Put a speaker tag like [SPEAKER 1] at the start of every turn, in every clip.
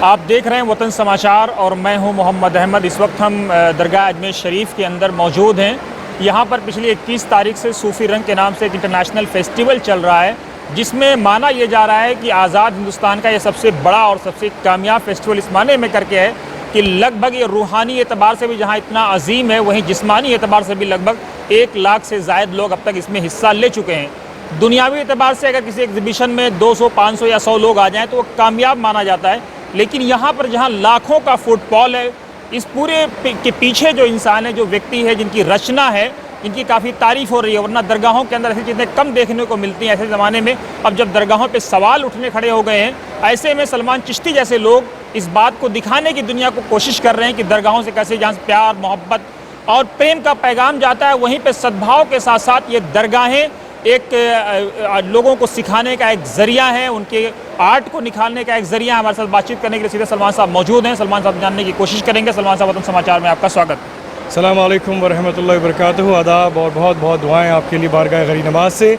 [SPEAKER 1] آپ دیکھ رہے ہیں وطن سماچار اور میں ہوں محمد احمد۔ اس وقت ہم درگاہ اجمیر شریف کے اندر موجود ہیں۔ یہاں پر پچھلی 21 تاریخ سے صوفی رنگ کے نام سے ایک انٹرنیشنل فیسٹیول چل رہا ہے، جس میں مانا یہ جا رہا ہے کہ آزاد ہندوستان کا یہ سب سے بڑا اور سب سے کامیاب فیسٹیول اس معنی میں کر کے ہے کہ لگ بھگ یہ روحانی اعتبار سے بھی جہاں اتنا عظیم ہے، وہیں جسمانی اعتبار سے بھی لگ بھگ 1 لاکھ سے زائد لوگ اب تک اس میں حصہ لے چکے ہیں۔ دنیاوی اعتبار سے اگر کسی ایگزیبیشن میں 200، 500 یا 100 لوگ آ جائیں تو وہ کامیاب مانا جاتا ہے، لیکن یہاں پر جہاں لاکھوں کا فٹ فال ہے، اس پورے کے پیچھے جو انسان ہے، جو ویکتی ہے، جن کی رچنا ہے، ان کی کافی تعریف ہو رہی ہے، ورنہ درگاہوں کے اندر ایسی چیزیں کم دیکھنے کو ملتی ہیں۔ ایسے زمانے میں اب جب درگاہوں پہ سوال اٹھنے کھڑے ہو گئے ہیں، ایسے میں سلمان چشتی جیسے لوگ اس بات کو دکھانے کی دنیا کو کوشش کر رہے ہیں کہ درگاہوں سے کیسے جہاں پیار، محبت اور پریم کا پیغام جاتا ہے، وہیں پہ صدبھاؤ کے ساتھ ساتھ یہ درگاہیں ایک لوگوں کو سکھانے کا ایک ذریعہ ہے، ان کے آرٹ کو نکھارنے کا ایک ذریعہ ہے۔ ہمارے ساتھ بات چیت کرنے کے لیے سیدھے سلمان صاحب موجود ہیں۔ سلمان صاحب جاننے کی کوشش کریں گے۔ سلمان صاحب، وطن سماچار میں آپ کا سواگت۔
[SPEAKER 2] السلام علیکم ورحمۃ اللہ وبرکاتہ۔ آداب اور بہت بہت دعائیں آپ کے لیے بارگاہ غری نواز سے۔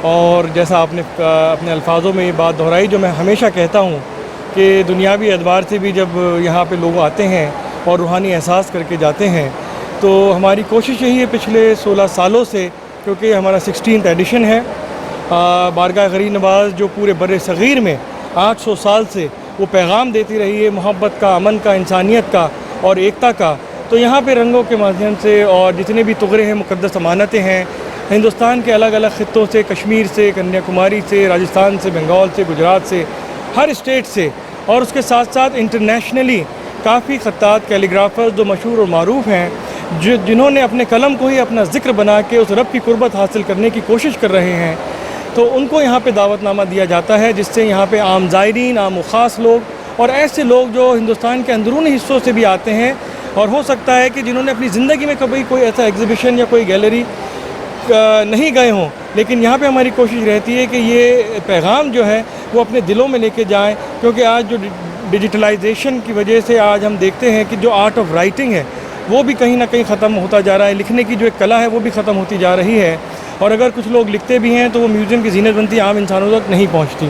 [SPEAKER 2] اور جیسا آپ نے اپنے الفاظوں میں یہ بات دہرائی جو میں ہمیشہ کہتا ہوں کہ دنیاوی اعتبار سے بھی جب یہاں پہ لوگ آتے ہیں اور روحانی احساس کر کے جاتے ہیں، تو ہماری کوشش یہی ہے پچھلے 16 سالوں سے، کیونکہ ہمارا 16th ایڈیشن ہے، بارگاہ غری نواز جو پورے بر صغیر میں 800 سال سے وہ پیغام دیتی رہی ہے محبت کا، امن کا، انسانیت کا اور ایکتا کا۔ تو یہاں پہ رنگوں کے مادھیم سے اور جتنے بھی تغرے ہیں، مقدس امانتیں ہیں، ہندوستان کے الگ الگ خطوں سے، کشمیر سے، کنیا کماری سے، راجستھان سے، بنگال سے، گجرات سے، ہر اسٹیٹ سے، اور اس کے ساتھ ساتھ انٹرنیشنلی کافی خطاط، کیلیگرافرز جو مشہور اور معروف ہیں، جنہوں نے اپنے قلم کو ہی اپنا ذکر بنا کے اس رب کی قربت حاصل کرنے کی کوشش کر رہے ہیں، تو ان کو یہاں پہ دعوت نامہ دیا جاتا ہے، جس سے یہاں پہ عام زائرین، عام و خاص لوگ اور ایسے لوگ جو ہندوستان کے اندرونی حصوں سے بھی آتے ہیں، اور ہو سکتا ہے کہ جنہوں نے اپنی زندگی میں کبھی کوئی ایسا ایگزیبیشن یا کوئی گیلری نہیں گئے ہوں، لیکن یہاں پہ ہماری کوشش رہتی ہے کہ یہ پیغام جو ہے وہ اپنے دلوں میں لے کے جائیں، کیونکہ آج جو ڈیجیٹلائزیشن کی وجہ سے آج ہم دیکھتے ہیں کہ جو آرٹ آف رائٹنگ ہے وہ بھی کہیں نہ کہیں ختم ہوتا جا رہا ہے، لکھنے کی جو ایک کلا ہے وہ بھی ختم ہوتی جا رہی ہے، اور اگر کچھ لوگ لکھتے بھی ہیں تو وہ میوزیم کی زینت بنتی، عام انسانوں تک نہیں پہنچتی۔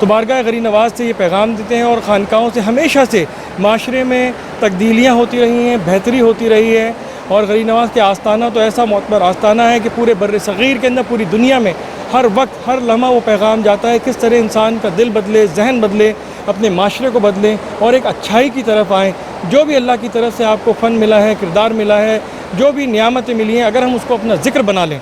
[SPEAKER 2] تو بارگاہ غری نواز سے یہ پیغام دیتے ہیں، اور خانقاہوں سے ہمیشہ سے معاشرے میں تبدیلیاں ہوتی رہی ہیں، بہتری ہوتی رہی ہے، اور غری نواز کے آستانہ تو ایسا معتبر آستانہ ہے کہ پورے بر صغیر کے اندر، پوری دنیا میں ہر وقت، ہر لمحہ وہ پیغام جاتا ہے کس طرح انسان کا دل بدلے، ذہن بدلے، اپنے معاشرے کو بدلیں اور ایک اچھائی کی طرف آئیں۔ جو بھی اللہ کی طرف سے آپ کو فن ملا ہے، کردار ملا ہے، جو بھی نعمتیں ملی ہیں، اگر ہم اس کو اپنا ذکر بنا لیں،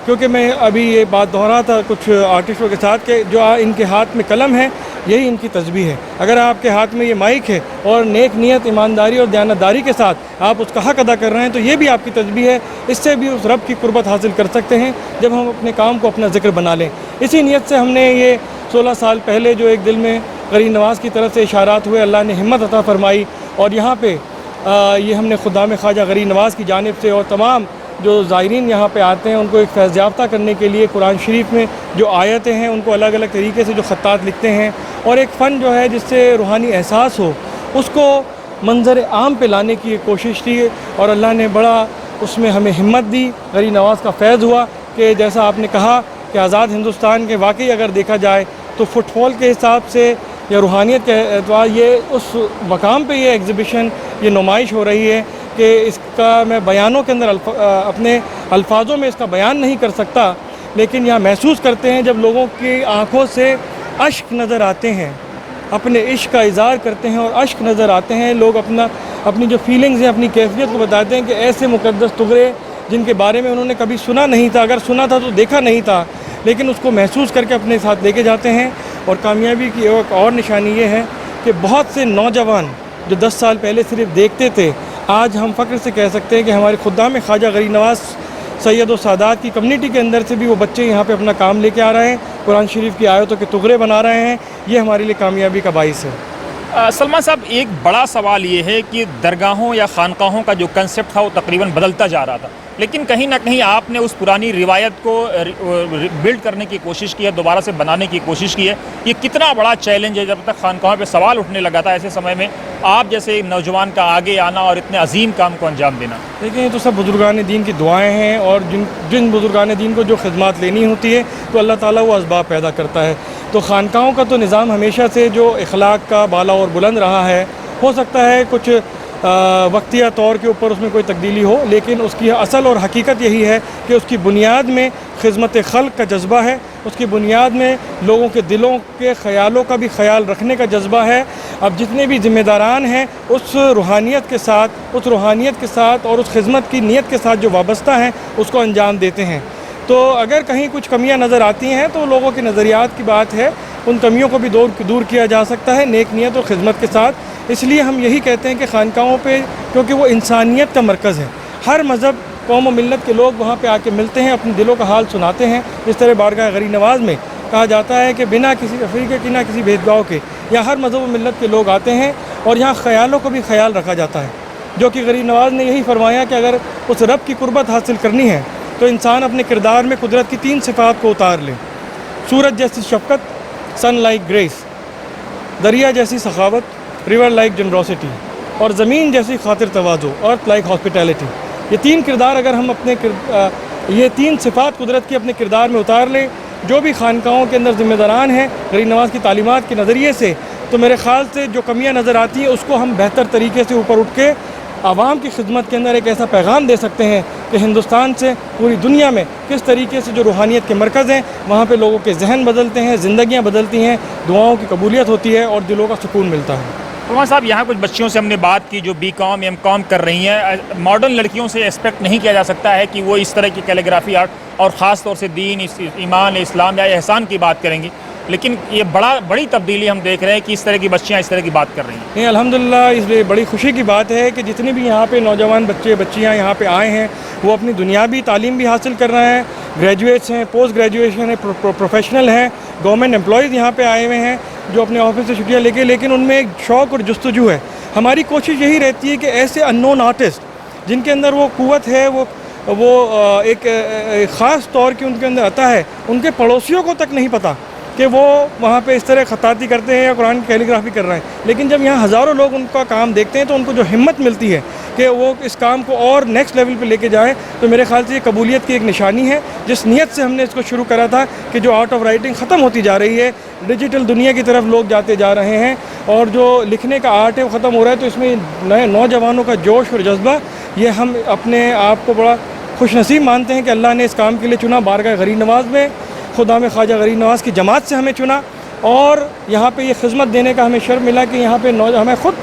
[SPEAKER 2] کیونکہ میں ابھی یہ بات دہرا تھا کچھ آرٹسٹوں کے ساتھ کہ جو ان کے ہاتھ میں قلم ہے، یہی ان کی تسبیح ہے۔ اگر آپ کے ہاتھ میں یہ مائک ہے اور نیک نیت، ایمانداری اور دیانتداری کے ساتھ آپ اس کا حق ادا کر رہے ہیں، تو یہ بھی آپ کی تسبیح ہے۔ اس سے بھی اس رب کی قربت حاصل کر سکتے ہیں جب ہم اپنے کام کو اپنا ذکر بنا لیں۔ اسی نیت سے ہم نے یہ 16 سال پہلے جو ایک دل میں غری نواز کی طرف سے اشارات ہوئے، اللہ نے ہمت عطا فرمائی، اور یہاں پہ یہ ہم نے خدا میں خواجہ غری نواز کی جانب سے اور تمام جو زائرین یہاں پہ آتے ہیں ان کو ایک فیض یافتہ کرنے کے لیے قرآن شریف میں جو آیتیں ہیں ان کو الگ الگ طریقے سے جو خطاط لکھتے ہیں، اور ایک فن جو ہے جس سے روحانی احساس ہو، اس کو منظر عام پہ لانے کی ایک کوشش تھی، اور اللہ نے بڑا اس میں ہمیں ہمت دی۔ غری نواز کا فیض ہوا کہ جیسا آپ نے کہا کہ آزاد ہندوستان کے واقعی اگر دیکھا جائے تو فٹ فال کے حساب سے یا روحانیت کے اعتبار یہ اس مقام پہ یہ ایگزیبیشن، یہ نمائش ہو رہی ہے کہ اس کا میں بیانوں کے اندر اپنے الفاظوں میں اس کا بیان نہیں کر سکتا، لیکن یہاں محسوس کرتے ہیں جب لوگوں کی آنکھوں سے اشک نظر آتے ہیں، اپنے عشق کا اظہار کرتے ہیں اور اشک نظر آتے ہیں، لوگ اپنی جو فیلنگز ہیں، اپنی کیفیت کو بتاتے ہیں کہ ایسے مقدس تغرے جن کے بارے میں انہوں نے کبھی سنا نہیں تھا، اگر سنا تھا تو دیکھا نہیں تھا، لیکن اس کو محسوس کر کے اپنے ساتھ لے کے جاتے ہیں۔ اور کامیابی کی ایک اور نشانی یہ ہے کہ بہت سے نوجوان جو 10 سال پہلے صرف دیکھتے تھے، آج ہم فخر سے کہہ سکتے ہیں کہ ہمارے خدام خواجہ غری نواز سید و سادات کی کمیونٹی کے اندر سے بھی وہ بچے یہاں پہ اپنا کام لے کے آ رہے ہیں، قرآن شریف کی آیتوں کے تغرے بنا رہے ہیں۔ یہ ہمارے لیے کامیابی کا باعث ہے۔
[SPEAKER 1] سلمان صاحب، ایک بڑا سوال یہ ہے کہ درگاہوں یا خانقاہوں کا جو کنسپٹ تھا وہ تقریباً بدلتا جا رہا تھا۔ لیکن کہیں نہ کہیں آپ نے اس پرانی روایت کو بلڈ کرنے کی کوشش کی ہے، دوبارہ سے بنانے کی کوشش کی ہے. یہ کتنا بڑا چیلنج ہے جب تک خانقاہوں پہ سوال اٹھنے لگا تھا ایسے سمے میں آپ جیسے نوجوان کا آگے آنا اور اتنے عظیم کام کو انجام دینا؟
[SPEAKER 2] دیکھیں یہ تو سب بزرگان دین کی دعائیں ہیں، اور جن بزرگان دین کو جو خدمات لینی ہوتی ہے تو اللہ تعالیٰ وہ اسباب پیدا کرتا ہے. تو خانقاہوں کا تو نظام ہمیشہ سے جو اخلاق کا بالا اور بلند رہا ہے، ہو سکتا ہے کچھ وقتیہ طور کے اوپر اس میں کوئی تبدیلی ہو، لیکن اس کی اصل اور حقیقت یہی ہے کہ اس کی بنیاد میں خدمت خلق کا جذبہ ہے، اس کی بنیاد میں لوگوں کے دلوں کے خیالوں کا بھی خیال رکھنے کا جذبہ ہے. اب جتنے بھی ذمہ داران ہیں اس روحانیت کے ساتھ اور اس خدمت کی نیت کے ساتھ جو وابستہ ہیں اس کو انجام دیتے ہیں. تو اگر کہیں کچھ کمیاں نظر آتی ہیں تو لوگوں کے نظریات کی بات ہے، ان کمیوں کو بھی دور کیا جا سکتا ہے نیک نیت اور خدمت کے ساتھ. اس لیے ہم یہی کہتے ہیں کہ خانقاہوں پہ، کیونکہ وہ انسانیت کا مرکز ہے، ہر مذہب قوم و ملت کے لوگ وہاں پہ آ کے ملتے ہیں، اپنے دلوں کا حال سناتے ہیں. جس طرح بارگاہ غریب نواز میں کہا جاتا ہے کہ بنا کسی تفریقے کے، نہ کسی بھید بھاؤ کے، یہاں ہر مذہب و ملت کے لوگ آتے ہیں اور یہاں خیالوں کو بھی خیال رکھا جاتا ہے. جو کہ غریب نواز نے یہی فرمایا کہ اگر اس رب کی قربت حاصل کرنی ہے تو انسان اپنے کردار میں قدرت کی 3 صفات کو اتار لے: سورج جیسی شفقت، سن لائک گریس، دریا جیسی سخاوت، ریور لائک جنروسٹی، اور زمین جیسی خاطر تواضع، ارتھ لائک ہاسپٹیلٹی. یہ 3 کردار اگر ہم یہ 3 صفات قدرت کی اپنے کردار میں اتار لیں، جو بھی خانقاہوں کے اندر ذمہ داران ہیں غریب نواز کی تعلیمات کے نظریے سے، تو میرے خیال سے جو کمیاں نظر آتی ہیں اس کو ہم بہتر طریقے سے اوپر اٹھ کے عوام کی خدمت کے اندر ایک ایسا پیغام دے سکتے ہیں کہ ہندوستان سے پوری دنیا میں کس طریقے سے جو روحانیت کے مرکز ہیں وہاں پہ لوگوں کے ذہن بدلتے ہیں، زندگیاں بدلتی ہیں، دعاؤں کی قبولیت ہوتی ہے اور دلوں کا سکون ملتا ہے.
[SPEAKER 1] عمر صاحب، یہاں کچھ بچیوں سے ہم نے بات کی جو BCom M.Com کر رہی ہیں. ماڈرن لڑکیوں سے ایکسپیکٹ نہیں کیا جا سکتا ہے کہ وہ اس طرح کی کیلیگرافی آرٹ اور خاص طور سے دین، ایمان، اسلام یا احسان کی بات کریں گی، لیکن یہ بڑی تبدیلی ہم دیکھ رہے ہیں کہ اس طرح کی بچیاں اس طرح کی بات کر رہی ہیں.
[SPEAKER 2] نہیں، الحمدللہ اس لیے بڑی خوشی کی بات ہے کہ جتنے بھی یہاں پہ نوجوان بچیاں یہاں پہ آئے ہیں وہ اپنی دنیاوی تعلیم بھی حاصل کر رہے ہیں، گریجویٹس ہیں، پوسٹ گریجویشن ہیں، پروفیشنل ہیں، گورنمنٹ امپلائیز یہاں پہ آئے ہوئے ہیں جو اپنے آفس سے چھٹیاں لے کے، لیکن ان میں ایک شوق اور جستجو ہے. ہماری کوشش یہی رہتی ہے کہ ایسے انون آرٹسٹ جن کے اندر وہ قوت ہے، وہ ایک خاص طور کی ان کے اندر عطا ہے، ان کے پڑوسیوں کو تک نہیں پتہ کہ وہ وہاں پہ اس طرح خطاطی کرتے ہیں یا قرآن کی کیلیگرافی کر رہے ہیں. لیکن جب یہاں ہزاروں لوگ ان کا کام دیکھتے ہیں تو ان کو جو ہمت ملتی ہے کہ وہ اس کام کو اور نیکسٹ لیول پہ لے کے جائیں، تو میرے خیال سے یہ قبولیت کی ایک نشانی ہے. جس نیت سے ہم نے اس کو شروع کرا تھا کہ جو آرٹ آف رائٹنگ ختم ہوتی جا رہی ہے، ڈیجیٹل دنیا کی طرف لوگ جاتے جا رہے ہیں اور جو لکھنے کا آرٹ ہے وہ ختم ہو رہا ہے، تو اس میں نئے نوجوانوں کا جوش اور جذبہ، یہ ہم اپنے آپ کو بڑا خوش نصیب مانتے ہیں کہ اللہ نے اس کام کے لیے چنا. بارگاہ غریب نواز میں خدا میں خواجہ غریب نواز کی جماعت سے ہمیں چنا اور یہاں پہ یہ خدمت دینے کا ہمیں شرف ملا کہ یہاں پہ ہمیں خود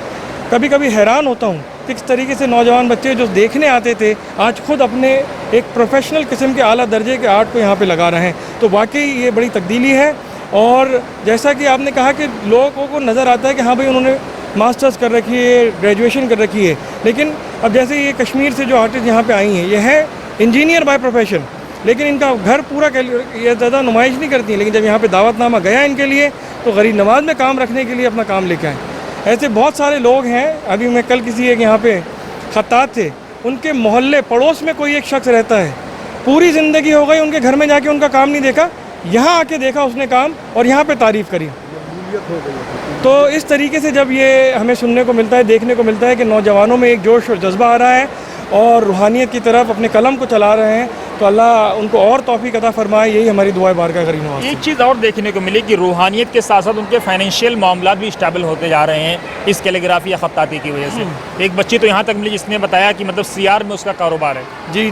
[SPEAKER 2] کبھی کبھی حیران ہوتا ہوں کہ کس طریقے سے نوجوان بچے جو دیکھنے آتے تھے آج خود اپنے ایک پروفیشنل قسم کے اعلیٰ درجے کے آرٹ کو یہاں پہ لگا رہے ہیں. تو واقعی یہ بڑی تبدیلی ہے. اور جیسا کہ آپ نے کہا کہ لوگوں کو نظر آتا ہے کہ ہاں بھائی انہوں نے ماسٹرز کر رکھی ہے، گریجویشن کر رکھی ہے، لیکن اب جیسے یہ کشمیر سے جو آرٹسٹ یہاں پہ آئی ہیں یہ ہے انجینئر بائی پروفیشن، لیکن ان کا گھر پورا یہ زیادہ نمائش نہیں کرتی ہیں، لیکن جب یہاں پہ دعوت نامہ گیا ان کے لیے تو غریب نواز میں کام رکھنے کے لیے اپنا کام لے کے آئے. ایسے بہت سارے لوگ ہیں. ابھی میں کل کسی ایک یہاں پہ خطاط تھے، ان کے محلے پڑوس میں کوئی ایک شخص رہتا ہے، پوری زندگی ہو گئی ان کے گھر میں جا کے ان کا کام نہیں دیکھا، یہاں آ کے دیکھا اس نے کام اور یہاں پہ تعریف کری. تو اس طریقے سے جب یہ ہمیں سننے کو ملتا ہے، دیکھنے کو ملتا ہے کہ نوجوانوں میں ایک جوش اور جذبہ آ رہا ہے اور روحانیت کی طرف اپنے قلم کو چلا رہے ہیں، تو اللہ ان کو اور توفیق عطا فرمائے. یہی ہماری دعا ہے بارگاہ غریب نواز.
[SPEAKER 1] ایک چیز اور دیکھنے کو ملی کہ روحانیت کے ساتھ ساتھ ان کے فائنینشیل معاملات بھی اسٹیبل ہوتے جا رہے ہیں اس کیلیگرافی یا خطاطی کی وجہ سے. ایک بچی تو یہاں تک ملی جس نے بتایا کہ مطلب CR میں اس کا کاروبار ہے.
[SPEAKER 2] جی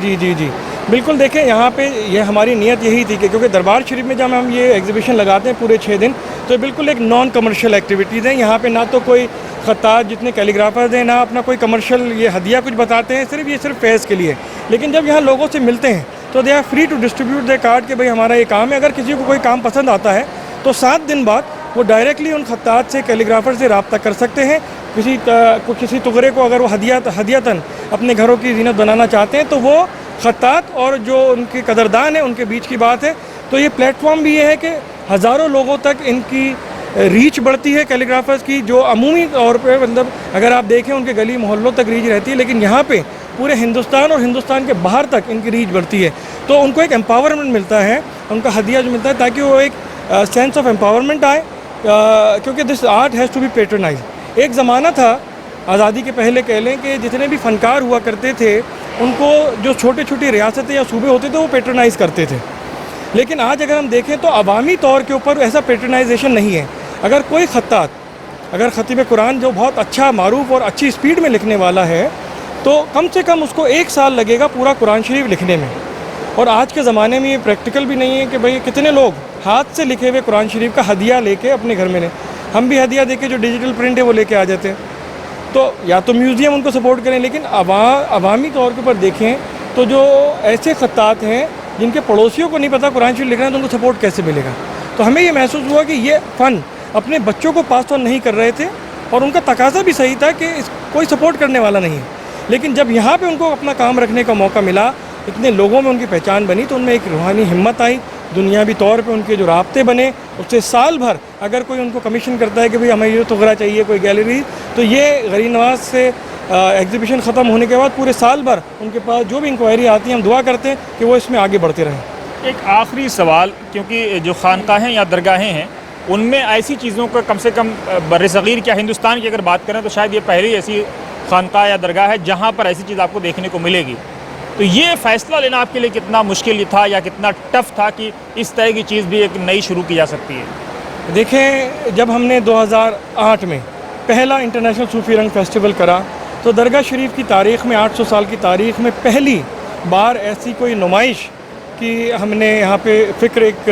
[SPEAKER 2] بالکل. دیکھیں یہاں پہ یہ ہماری نیت یہی تھی کہ کیونکہ دربار شریف میں جب ہم یہ ایگزیبیشن لگاتے ہیں پورے 6 دن، تو بالکل ایک نان کمرشل ایکٹیویٹیز ہیں. یہاں پہ نہ تو کوئی خطاط جتنے کیلیگرافرز ہیں، نہ اپنا کوئی کمرشل یہ ہدیہ کچھ بتاتے ہیں، صرف فیض کے لیے. لیکن جب یہاں لوگوں سے ملتے ہیں تو they are free to distribute the card کہ بھائی ہمارا یہ کام ہے. اگر کسی کو کوئی کام پسند آتا ہے تو 7 دن بعد وہ ڈائریکٹلی ان خطاط سے، کیلیگرافر سے رابطہ کر سکتے ہیں. کسی تغرے کو اگر وہ ہدیتاً اپنے گھروں کی زینت بنانا چاہتے ہیں تو وہ خطاط اور جو ان کے قدردان ہیں ان کے بیچ کی بات ہے. تو یہ پلیٹ فارم بھی یہ ہے کہ ہزاروں لوگوں تک ان کی ریچ بڑھتی ہے کیلیگرافرز کی، جو عمومی طور پہ مطلب اگر آپ دیکھیں ان کے گلی محلوں تک ریچ رہتی ہے، لیکن یہاں پہ پورے ہندوستان اور ہندوستان کے باہر تک ان کی ریچ بڑھتی ہے. تو ان کو ایک امپاورمنٹ ملتا ہے, ان کا ہدیہ جو ملتا ہے, تاکہ وہ ایک سینس آف امپاورمنٹ آئے, کیونکہ this art has to be patronize. ایک زمانہ تھا آزادی کے پہلے کہہ لیں کہ جتنے بھی فنکار ہوا کرتے تھے ان کو جو چھوٹی چھوٹی ریاستیں یا صوبے ہوتے تھے وہ پیٹرنائز کرتے تھے. لیکن آج اگر ہم دیکھیں تو عوامی طور کے اوپر ایسا پیٹرنائزیشن نہیں ہے. اگر کوئی خطاط, اگر خطیب قرآن جو بہت اچھا معروف اور اچھی اسپیڈ میں لکھنے والا ہے, تو کم سے کم اس کو 1 سال لگے گا پورا قرآن شریف لکھنے میں. اور آج کے زمانے میں یہ پریکٹیکل بھی نہیں ہے کہ بھئی کتنے لوگ ہاتھ سے لکھے ہوئے قرآن شریف کا ہدیہ لے کے اپنے گھر میں لیں. ہم بھی ہدیہ دے کے جو ڈیجیٹل پرنٹ ہے وہ لے کے آ جاتے ہیں. تو یا تو میوزیم ان کو سپورٹ کریں, لیکن عوامی طور کے اوپر دیکھیں تو جو ایسے خطاط ہیں جن کے پڑوسیوں کو نہیں پتہ قرآن شریف لکھنا ہے, تو ان کو سپورٹ کیسے ملے گا؟ تو ہمیں یہ محسوس ہوا کہ یہ فن اپنے بچوں کو پاس آن نہیں کر رہے تھے, اور ان کا تقاضا بھی صحیح تھا کہ کوئی سپورٹ کرنے والا نہیں ہے. لیکن جب یہاں پہ ان کو اپنا کام رکھنے کا موقع ملا, اتنے لوگوں میں ان کی پہچان بنی, تو ان میں ایک روحانی ہمت آئی, دنیاوی طور پہ ان کے جو رابطے بنے. اس سے سال بھر اگر کوئی ان کو کمیشن کرتا ہے کہ بھئی ہمیں یہ تغرا چاہیے, کوئی گیلری, تو یہ غریب نواز سے ایگزیبیشن ختم ہونے کے بعد پورے سال بھر ان کے پاس جو بھی انکوائری آتی ہے, ہم دعا کرتے ہیں کہ وہ اس میں آگے بڑھتے رہیں.
[SPEAKER 1] ایک آخری سوال, کیونکہ جو خانقاہیں یا درگاہیں ہیں ان میں ایسی چیزوں کا کم سے کم بر صغیر کیا ہندوستان کی اگر بات کریں تو شاید یہ پہلی ایسی خانقاہ یا درگاہ ہے جہاں پر ایسی چیز آپ کو دیکھنے کو ملے گی. تو یہ فیصلہ لینا آپ کے لیے کتنا مشکل تھا یا کتنا ٹف تھا کہ اس طرح کی چیز بھی ایک نئی شروع کی جا سکتی ہے؟
[SPEAKER 2] دیکھیں, جب ہم نے 2008 میں پہلا انٹرنیشنل صوفی رنگ فیسٹیول کرا, تو درگاہ شریف کی تاریخ میں 800 سال کی تاریخ میں پہلی بار ایسی کوئی نمائش کی ہم نے یہاں پہ فکر, ایک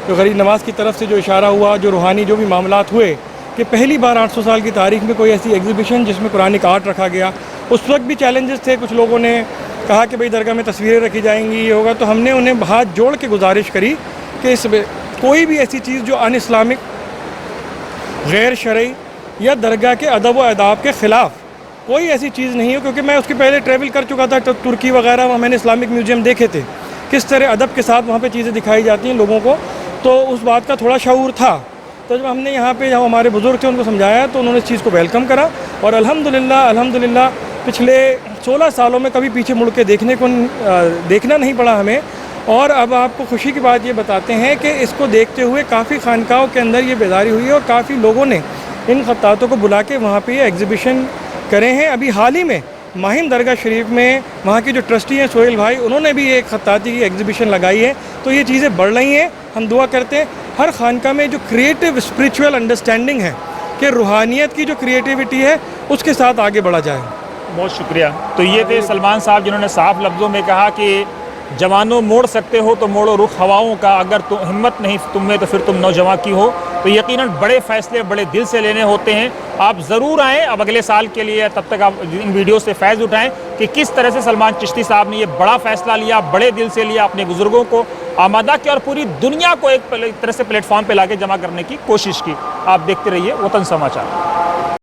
[SPEAKER 2] جو غریب نواز کی طرف سے جو اشارہ ہوا, جو روحانی جو بھی معاملات ہوئے, کہ پہلی بار 800 سال کی تاریخ میں کوئی ایسی ایگزیبیشن جس میں قرآنک آرٹ رکھا گیا. اس وقت بھی چیلنجز تھے, کچھ لوگوں نے کہا کہ بھئی درگاہ میں تصویریں رکھی جائیں گی, یہ ہوگا. تو ہم نے انہیں ہاتھ جوڑ کے گزارش کری کہ اس میں کوئی بھی ایسی چیز جو ان اسلامک, غیر شرعی یا درگاہ کے ادب و آداب کے خلاف کوئی ایسی چیز نہیں ہو. کیونکہ میں اس کے پہلے ٹریول کر چکا تھا ترکی وغیرہ, وہاں میں نے اسلامک میوزیم دیکھے تھے, کس طرح ادب کے ساتھ وہاں پہ چیزیں دکھائی جاتی ہیں لوگوں کو. تو اس بات کا تھوڑا شعور تھا. تو جب ہم نے یہاں پہ جو ہمارے بزرگ تھے ان کو سمجھایا, تو انہوں نے اس چیز کو ویلکم کرا, اور الحمدللہ پچھلے 16 سالوں میں کبھی پیچھے مڑ کے دیکھنا نہیں پڑا ہمیں. اور اب آپ کو خوشی کی بات یہ بتاتے ہیں کہ اس کو دیکھتے ہوئے کافی خانقاہوں کے اندر یہ بیداری ہوئی ہے, اور کافی لوگوں نے ان خطاطوں کو بلا کے وہاں پہ یہ ایگزیبیشن کرے ہیں. ابھی حال ہی میں ماہم درگاہ شریف میں وہاں کے جو ٹرسٹی ہیں سہیل بھائی, انہوں نے بھی ایک خطاطی کی ایگزیبیشن لگائی ہے. تو یہ چیزیں بڑھ رہی ہیں. ہم دعا کرتے ہیں ہر خانقاہ میں جو کریٹو اسپریچول انڈرسٹینڈنگ ہے, کہ روحانیت کی جو کریٹیوٹی ہے اس کے ساتھ آگے بڑھا جائے.
[SPEAKER 1] بہت شکریہ. تو یہ تھے سلمان صاحب جنہوں نے صاف لفظوں میں کہا کہ جوانوں موڑ سکتے ہو تو موڑو رخ ہواؤں کا, اگر ہمت نہیں تم میں تو پھر تم نوجوان کی ہو. تو یقیناً بڑے فیصلے بڑے دل سے لینے ہوتے ہیں. آپ ضرور آئیں اب اگلے سال کے لیے, تب تک آپ ان ویڈیو سے فیض اٹھائیں کہ کس طرح سے سلمان چشتی صاحب نے یہ بڑا فیصلہ لیا, بڑے دل سے لیا, اپنے بزرگوں کو آمادہ کیا اور پوری دنیا کو ایک طرح سے پلیٹ فارم پہ لا کے جمع کرنے کی کوشش کی. آپ دیکھتے رہیے وطن سماچار.